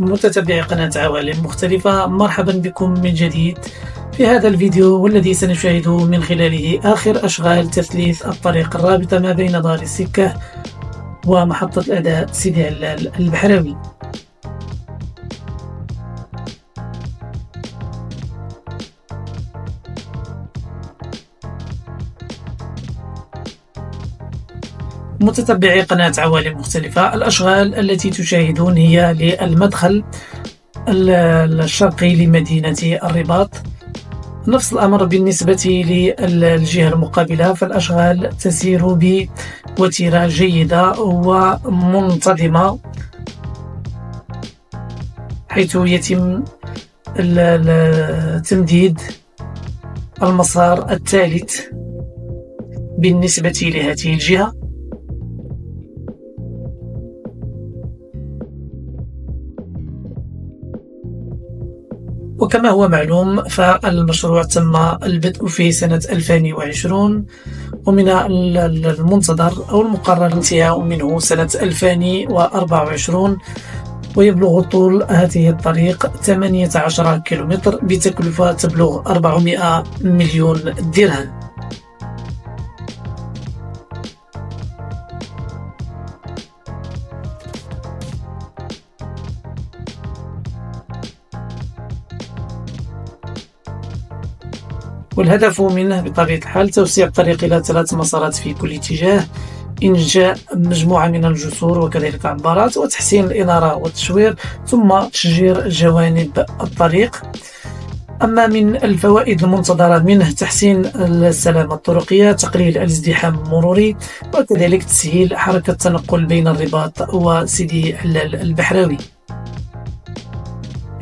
متتبعي قناة عوالم مختلفة، مرحبا بكم من جديد في هذا الفيديو، والذي سنشاهد من خلاله آخر أشغال تثليث الطريق الرابطة ما بين دار السكة ومحطة الأداء سيدي علال البحراوي. متتبعي قناة عوالم مختلفة، الأشغال التي تشاهدون هي للمدخل الشرقي لمدينة الرباط. نفس الأمر بالنسبة للجهة المقابلة، فالأشغال تسير بوتيرة جيدة ومنتظمة، حيث يتم تمديد المسار الثالث بالنسبة لهذه الجهة. وكما هو معلوم، فالمشروع تم البدء في سنة 2020، ومن المنتظر أو المقرر الانتهاء منه سنة 2024، ويبلغ طول هذه الطريق 18 كيلومتر بتكلفة تبلغ 400 مليون درهم. والهدف منه بطبيعة الحال توسيع الطريق إلى 3 مسارات في كل اتجاه، إنشاء مجموعة من الجسور وكذلك عبارات، وتحسين الإنارة والتشوير، ثم تشجير جوانب الطريق. أما من الفوائد المنتظرة منه تحسين السلامة الطرقية، تقليل الازدحام المروري، وكذلك تسهيل حركة التنقل بين الرباط وسيدي علال البحراوي.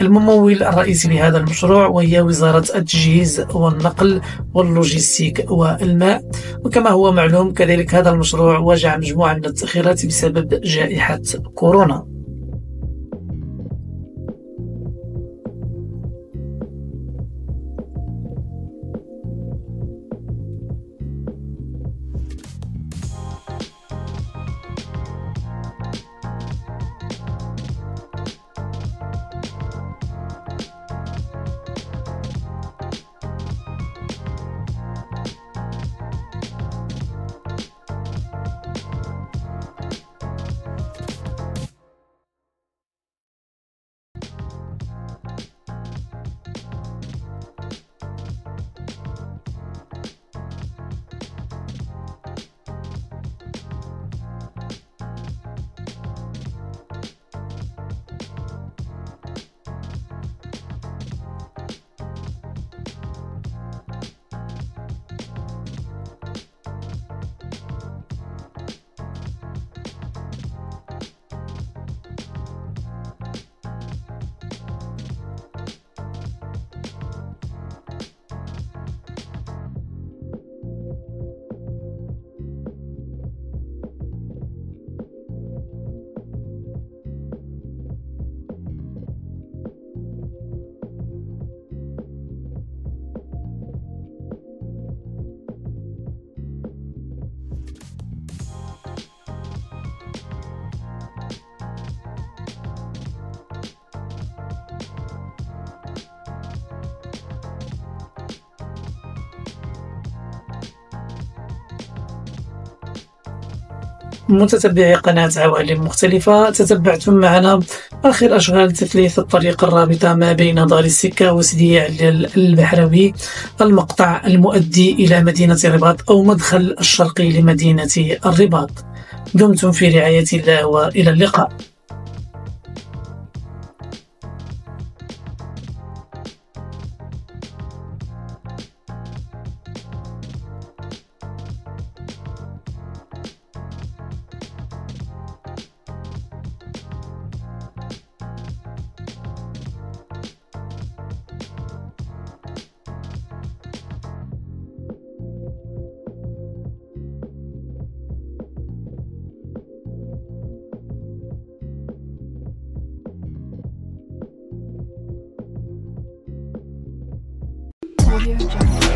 الممول الرئيسي لهذا المشروع وهي وزارة التجهيز والنقل واللوجستيك والماء. وكما هو معلوم كذلك هذا المشروع واجه مجموعة من التأخيرات بسبب جائحة كورونا. متتبعي قناة عوالم مختلفة، تتبعتم معنا آخر أشغال تثليث الطريق الرابطة ما بين دار السكة وسيدي علال البحراوي، المقطع المؤدي إلى مدينة الرباط أو مدخل الشرقي لمدينة الرباط. دمتم في رعاية الله، وإلى اللقاء. Audio Jungle.